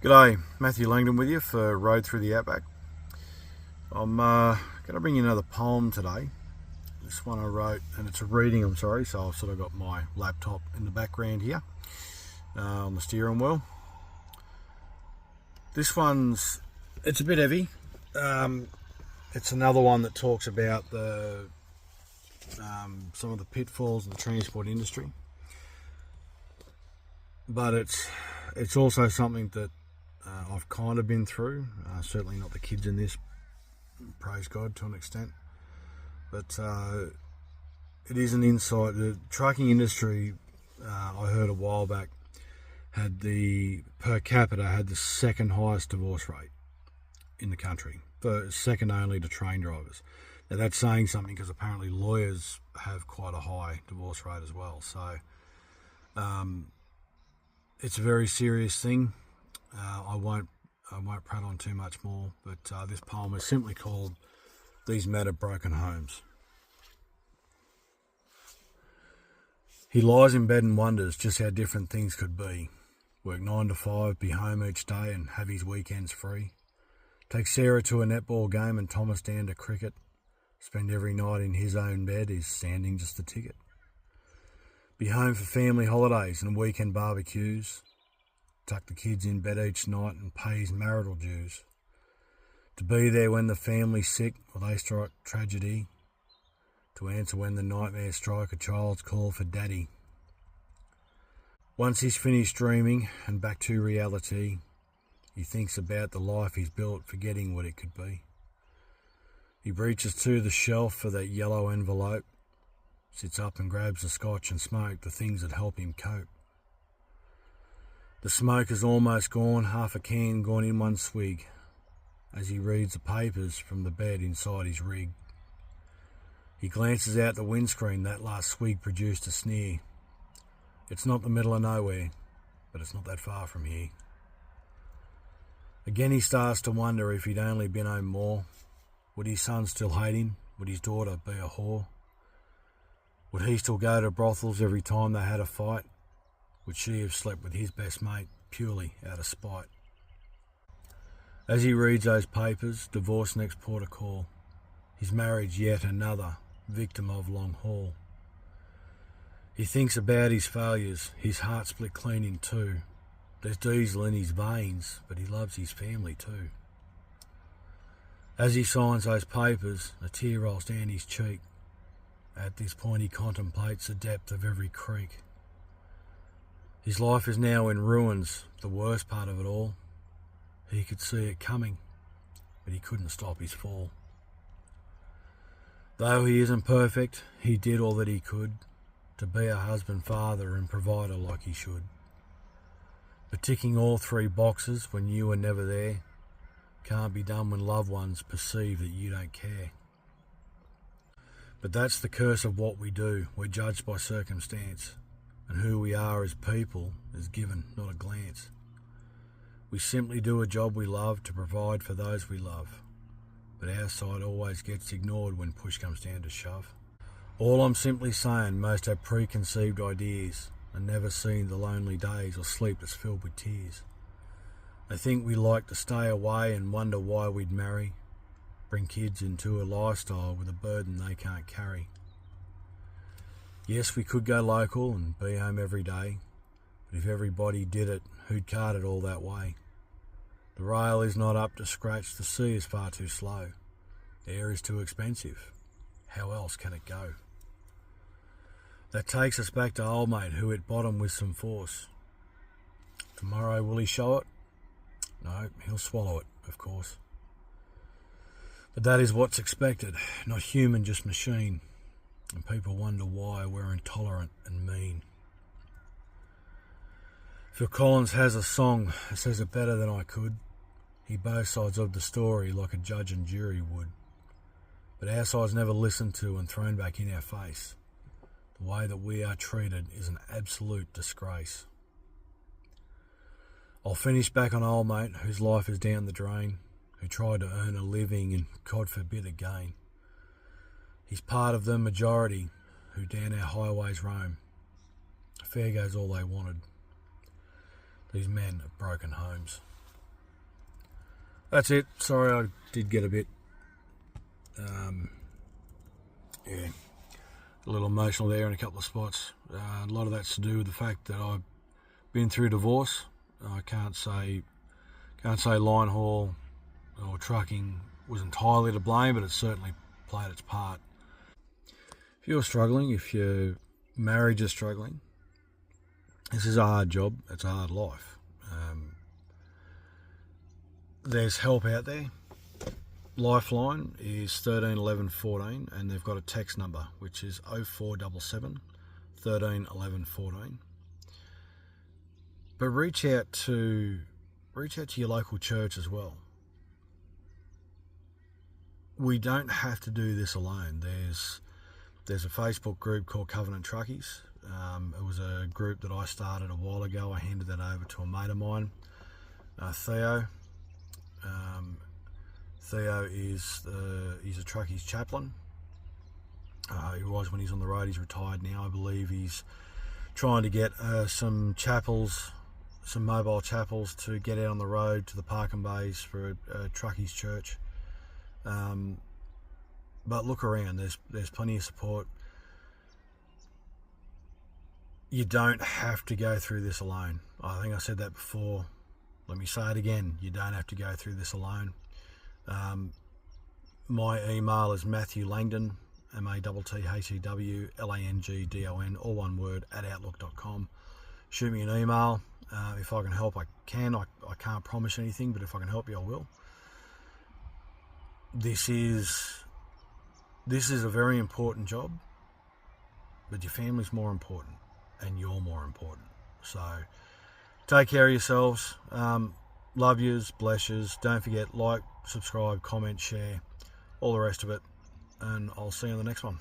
G'day, Matthew Langdon with you for Road Through the Outback. I'm going to bring you another poem today. This one I wrote, and it's a reading, so I've sort of got my laptop in the background here on the steering wheel. This it's a bit heavy. It's another one that talks about some of the pitfalls of the transport industry. But it's also something that I've kind of been through. Certainly not the kids in this, praise God, to an extent. But it is an insight. The trucking industry, I heard a while back, per capita had the second highest divorce rate in the country, second only to train drivers. Now that's saying something, because apparently lawyers have quite a high divorce rate as well. So it's a very serious thing. I won't prat on too much more, but this poem is simply called "These Men of Broken Homes." He lies in bed and wonders just how different things could be. Work 9 to 5, be home each day and have his weekends free. Take Sarah to a netball game and Thomas down to cricket. Spend every night in his own bed, is standing just a ticket. Be home for family holidays and weekend barbecues. Tuck the kids in bed each night and pay his marital dues. To be there when the family's sick or they strike tragedy. To answer when the nightmares strike a child's call for daddy. Once he's finished dreaming and back to reality, he thinks about the life he's built, forgetting what it could be. He reaches to the shelf for that yellow envelope, sits up and grabs the scotch and smoke, the things that help him cope. The smoke is almost gone, half a can gone in one swig, as he reads the papers from the bed inside his rig. He glances out the windscreen, that last swig produced a sneer. It's not the middle of nowhere, but it's not that far from here. Again he starts to wonder if he'd only been home more. Would his son still hate him? Would his daughter be a whore? Would he still go to brothels every time they had a fight? Would she have slept with his best mate purely out of spite? As he reads those papers, divorce next port of call. His marriage yet another, victim of long haul. He thinks about his failures, his heart split clean in two. There's diesel in his veins, but he loves his family too. As he signs those papers, a tear rolls down his cheek. At this point he contemplates the depth of every creek. His life is now in ruins, the worst part of it all. He could see it coming, but he couldn't stop his fall. Though he isn't perfect, he did all that he could to be a husband, father and provider like he should. But ticking all three boxes when you were never there can't be done when loved ones perceive that you don't care. But that's the curse of what we do. We're judged by circumstance, and who we are as people is given, not a glance. We simply do a job we love to provide for those we love, but our side always gets ignored when push comes down to shove. All I'm simply saying, most have preconceived ideas and never seen the lonely days or sleep that's filled with tears. They think we like to stay away and wonder why we'd marry, bring kids into a lifestyle with a burden they can't carry. Yes, we could go local and be home every day, but if everybody did it, who'd cart it all that way? The rail is not up to scratch, the sea is far too slow, air is too expensive, how else can it go? That takes us back to old mate who hit bottom with some force. Tomorrow will he show it? No, he'll swallow it, of course. But that is what's expected, not human, just machine. And people wonder why we're intolerant and mean. Phil Collins has a song that says it better than I could. He both sides of the story like a judge and jury would. But our side's never listened to and thrown back in our face. The way that we are treated is an absolute disgrace. I'll finish back on old mate whose life is down the drain, who tried to earn a living and God forbid again. He's part of the majority who down our highways roam. Fair goes all they wanted. These men of broken homes. That's it. Sorry, I did get a bit, a little emotional there in a couple of spots. A lot of that's to do with the fact that I've been through divorce. I can't say line haul or trucking was entirely to blame, but it certainly played its part. If you're struggling, if your marriage is struggling, this is a hard job. It's a hard life. There's help out there. Lifeline is 13 11 14, and they've got a text number which is 0477 13 11 14. But reach out to your local church as well. We don't have to do this alone. There's a Facebook group called Covenant Truckies. It was a group that I started a while ago. I handed that over to a mate of mine, Theo. Theo he's a truckies chaplain. He was when he's on the road. He's retired now. I believe he's trying to get some mobile chapels to get out on the road to the parking bays for a truckies church. But look around. There's plenty of support. You don't have to go through this alone. I think I said that before. Let me say it again. You don't have to go through this alone. My email is Matthew Langdon, MATTHEWLANGDON, all one word, @outlook.com. Shoot me an email. If I can help, I can. I can't promise anything, but if I can help you, I will. This is a very important job, but your family's more important, and you're more important. So take care of yourselves. Love yous, bless yous. Don't forget, like, subscribe, comment, share, all the rest of it. And I'll see you on the next one.